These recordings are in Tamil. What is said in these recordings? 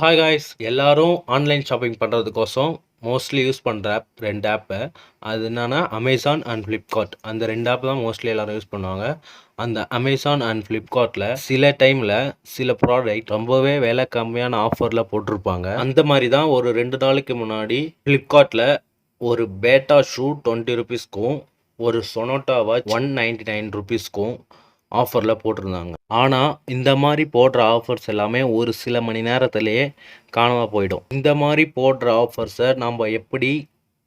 ஹாய் காய்ஸ், எல்லாரும் ஆன்லைன் ஷாப்பிங் பண்ணுறதுக்கோசம் மோஸ்ட்லி யூஸ் பண்ணுற ஆப் 2 ஆப்பு. அது என்னன்னா அமேசான் அண்ட் ஃப்ளிப்கார்ட். அந்த 2 ஆப் தான் மோஸ்ட்லி எல்லாரும் யூஸ் பண்ணுவாங்க. அந்த அமேசான் அண்ட் ஃப்ளிப்கார்ட்டில் சில டைமில் சில ப்ராடக்ட் ரொம்பவே விலை கம்மியான ஆஃபரில் போட்டிருப்பாங்க. அந்த மாதிரி தான் ஒரு 2 நாளைக்கு முன்னாடி ஃப்ளிப்கார்ட்டில் ஒரு பேட்டா ஷூ 20 ருபீஸ்க்கும் ஒரு சொனோட்டா வாட்ச் 199 ருபீஸ்க்கும் ஆஃபரில் போட்டிருந்தாங்க. ஆனால் இந்த மாதிரி போடுற ஆஃபர்ஸ் எல்லாமே ஒரு சில மணி நேரத்திலேயே காணாமல் போயிடும். இந்த மாதிரி போடுற ஆஃபர்ஸை நம்ம எப்படி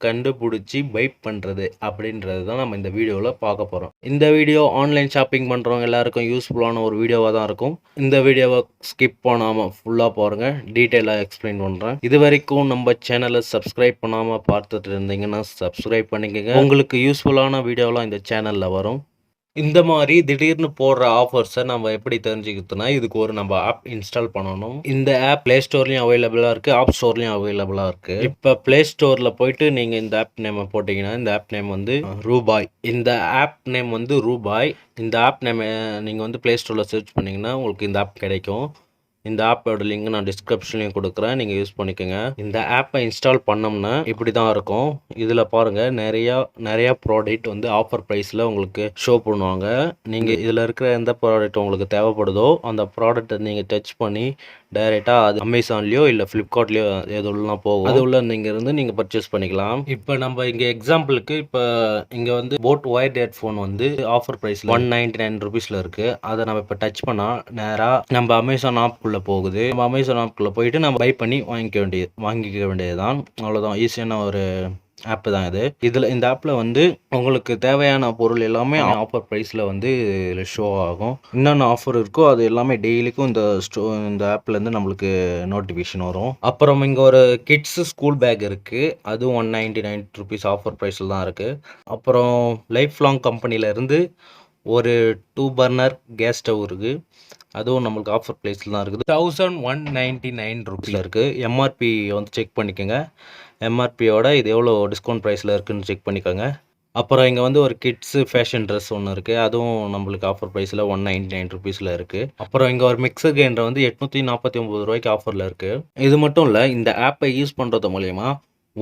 கண்டுபிடிச்சி பை பண்ணுறது அப்படின்றது தான் நம்ம இந்த வீடியோவில் பார்க்க போகிறோம். இந்த வீடியோ ஆன்லைன் ஷாப்பிங் பண்ணுறவங்க எல்லாருக்கும் யூஸ்ஃபுல்லான ஒரு வீடியோவாக தான் இருக்கும். இந்த வீடியோவை ஸ்கிப் பண்ணாமல் ஃபுல்லாக பாருங்கள், டீட்டெயிலாக எக்ஸ்பிளைன் பண்ணுறேன். இது வரைக்கும் நம்ம சேனலை சப்ஸ்கிரைப் பண்ணாமல் பார்த்துட்டு இருந்தீங்கன்னா சப்ஸ்கிரைப் பண்ணிக்கோங்க. உங்களுக்கு யூஸ்ஃபுல்லான வீடியோலாம் இந்த சேனலில் வரும். இந்த மாதிரி திடீர்னு போடுற ஆஃபர்ஸை நம்ம எப்படி தெரிஞ்சுக்கிறதுனா, இதுக்கு ஒரு நம்ம ஆப் இன்ஸ்டால் பண்ணணும். இந்த ஆப் ப்ளே ஸ்டோர்லேயும் அவைலபிளாக இருக்குது, ஆப் ஸ்டோர்லேயும் அவைலபிளாக இருக்குது. இப்போ ப்ளே ஸ்டோரில் போயிட்டு நீங்கள் இந்த ஆப் நேமை போட்டிங்கன்னா, இந்த ஆப் நேம் வந்து ரூபாய். இந்த ஆப் நேம் வந்து ரூபாய். இந்த ஆப் நேம் நீங்கள் வந்து ப்ளே ஸ்டோரில் சர்ச் பண்ணிங்கன்னா உங்களுக்கு இந்த ஆப் கிடைக்கும். இந்த ஆப்போட லிங்க் நான் டிஸ்கிரிப்ஷன்லையும் கொடுக்குறேன், நீங்கள் யூஸ் பண்ணிக்கோங்க. இந்த ஆப்பை இன்ஸ்டால் பண்ணோம்னா இப்படி தான் இருக்கும். இதில் பாருங்கள், நிறையா ப்ராடக்ட் வந்து ஆஃபர் ப்ரைஸில் உங்களுக்கு ஷோ பண்ணுவாங்க. நீங்கள் இதில் இருக்கிற எந்த ப்ராடக்ட் உங்களுக்கு தேவைப்படுதோ அந்த ப்ராடக்ட்டை நீங்கள் டச் பண்ணி டைரெக்டாக அது அமேசான்லேயோ இல்லை ஃப்ளிப்கார்ட்லேயோ எதுலாம் போகும். அது உள்ள நீங்கள் பர்ச்சேஸ் பண்ணிக்கலாம். இப்போ நம்ம இங்கே எக்ஸாம்பிளுக்கு இப்போ இங்கே வந்து போட் ஒயர்ட் ஹெட்ஃபோன் வந்து ஆஃபர் ப்ரைஸில் 199 ருபீஸில் இருக்குது. அதை நம்ம இப்போ டச் பண்ணால் நேராக நம்ம அமேசான் ஆப்குள்ளே போகுது. நம்ம அமேசான் ஆப்குள்ளே போயிட்டு நம்ம பை பண்ணி வாங்கிக்க வேண்டியது தான். அவ்வளோதான், ஈஸியான ஒரு ஆப்பு தான் இது. இந்த ஆப்பில் வந்து உங்களுக்கு தேவையான பொருள் எல்லாமே ஆஃபர் ப்ரைஸில் வந்து ஷோ ஆகும். என்னென்ன ஆஃபர் இருக்கோ அது எல்லாமே டெய்லிக்கும் இந்த ஆப்லேருந்து நம்மளுக்கு நோட்டிஃபிகேஷன் வரும். அப்புறம் இங்கே ஒரு கிட்ஸு ஸ்கூல் பேக் இருக்குது, அதுவும் 199 ருபீஸ் ஆஃபர் ப்ரைஸில் தான் இருக்குது. அப்புறம் லைஃப் லாங் கம்பெனியிலேருந்து ஒரு 2 பர்னர் கேஸ் ஸ்டவ் இருக்குது, அதுவும் நம்மளுக்கு ஆஃபர் ப்ரைஸில் தான் இருக்குது. 1199 ருபீஸில் இருக்குது. எம்ஆர்பி வந்து செக் பண்ணிக்கோங்க. எம்ஆர்பியோட இது எவ்வளோ டிஸ்கவுண்ட் ப்ரைஸில் இருக்குதுன்னு செக் பண்ணிக்கோங்க. அப்புறம் இங்கே வந்து ஒரு கிட்ஸு ஃபேஷன் ட்ரெஸ் ஒன்று இருக்குது, அதுவும் நம்மளுக்கு ஆஃபர் ப்ரைஸில் 199 ருபீஸில் இருக்குது. அப்புறம் இங்கே ஒரு மிக்சர் கிரைண்டர் வந்து 849 ரூபாய்க்கு ஆஃபரில் இருக்குது. இது மட்டும் இல்லை, இந்த ஆப்பை யூஸ் பண்ணுறது மூலயமா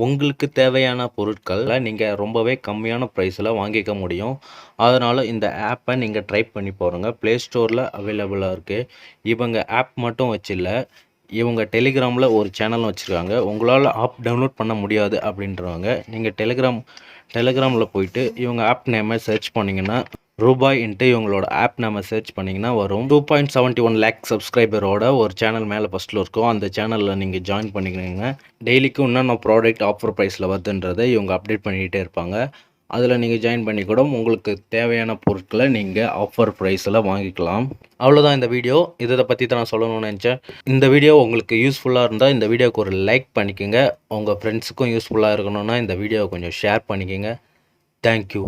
உங்களுக்கு தேவையான பொருட்களை நீங்கள் ரொம்பவே கம்மியான ப்ரைஸில் வாங்கிக்க முடியும். அதனால் இந்த ஆப்பை நீங்கள் ட்ரை பண்ணி பாருங்கள். ப்ளே ஸ்டோரில் அவைலபிளாக இருக்குது. இவங்க ஆப் மட்டும் வச்சில்ல, இவங்க டெலிகிராமில் ஒரு சேனலும் வச்சுருக்காங்க. உங்களால் ஆப் டவுன்லோட் பண்ண முடியாது அப்படின்றவங்க நீங்கள் டெலிகிராமில் போயிட்டு இவங்க ஆப் நேமை சர்ச் பண்ணிங்கன்னா ரூபாய் இவங்களோட ஆப் நம்ம சர்ச் பண்ணிங்கன்னா வரும். 2.71 லேக் சப்ஸ்கிரைபரோட ஒரு சேனல் மேலே ஃபஸ்ட்டில் இருக்கும். அந்த சேனலில் நீங்கள் ஜாயின் பண்ணிக்கிறீங்க. டெய்லிக்கும் என்னென்ன ப்ராடக்ட் ஆஃபர் ப்ரைஸில் வருதுன்றதை இவங்க அப்டேட் பண்ணிக்கிட்டே இருப்பாங்க. அதில் நீங்கள் ஜாயின் பண்ணி கூட உங்களுக்கு தேவையான பொருட்களை நீங்கள் ஆஃபர் ப்ரைஸில் வாங்கிக்கலாம். அவ்வளோதான் இந்த வீடியோ. இதை பற்றி தான் நான் சொல்லணும்னு நினச்சேன். இந்த வீடியோ உங்களுக்கு யூஸ்ஃபுல்லாக இருந்தால் இந்த வீடியோவுக்கு ஒரு லைக் பண்ணிக்கோங்க. உங்கள் ஃப்ரெண்ட்ஸுக்கும் யூஸ்ஃபுல்லாக இருக்கணும்னா இந்த வீடியோவை கொஞ்சம் ஷேர் பண்ணிக்கோங்க. தேங்க்யூ.